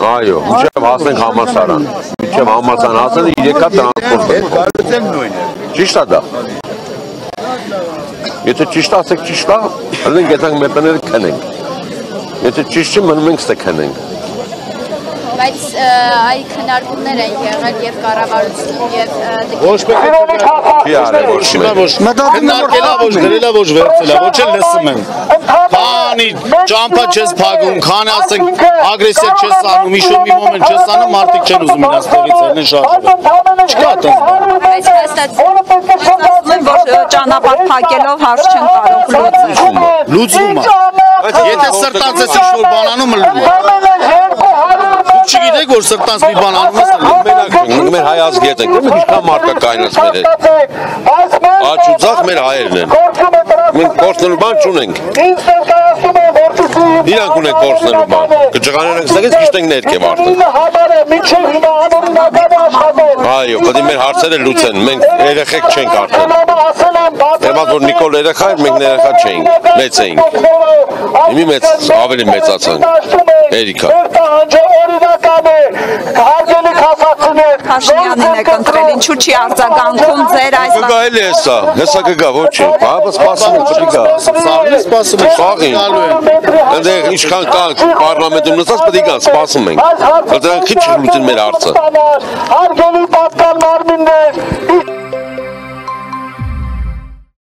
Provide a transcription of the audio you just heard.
Այո, մինչև հասնենք համալսարան։ Մինչև համալսարան հասնենք 3 հատ տրանսպորտ։ Գալուց էլ նույնն է։ Ճիշտ է դա։ Եթե ճիշտ ասեք ճիշտ է, հենց գետանք մեր տները քնենք։ Եթե ճիշտ չի, մնում ենք ստե քնենք։ Բայց այ քննարկումներ են եղել եւ կառավարություն եւ Ոչ մեկ չի արել ոչ մեկ։ քննարկելա ոչ գրելա ոչ վերցելա ոչ էլ լսում են։ Քանի ճամփա չես փակում, քանի ասենք ագրեսիա չես անում, իշու մի մոմենտ չես անում, մարդիկ չեն ուզում իրաց տեղից ելնեն շարժվել։ Չկա այդպես։ բայց հաստատ որ ճանապարհ փակելով հարց չեն կարող լուծել։ Լուծվում է։ Եթե սրտանց ես ինչ-որ բան անում, լուծում է։ Չգիտեք որ սրտանց մի բան անում ես, մենակ ենք, մեր հայ ազգի հետ ենք, մենք ինչքան մարդկա կայնած մեր հետ։ Աճ ու ձախ մեր հայերն են։ Մենք կորցնելու բան չունենք։ Իրանք ունեն կորցնելու բան։ Կճղաներ ենք ստեղից գիշտենք ներքև արդեն։ Այո, պետք է մեր հարցերը լուծեն, մենք երեխեք չենք արդեն։ Երբած որ Նիկոլ երեխա էր, մենք երեխա չէինք, մեծ էինք։ Իմի մեծ, ավելի մեծացանք, Էրիկա։ Փաշինյանին եք ընտրել, ինչու չի արձագանքում ձեր այս Կգա էլի հեսա կգա, ոչ է, բաբը սպասում ենք, պտի գա։ Սաղին սպասում ենք, Սաղին, ընդեղ ինչքան կա պարլամենտում նստած պտի գան, սպասում ենք, դրանք քիչ լուծեն մեր հարցը։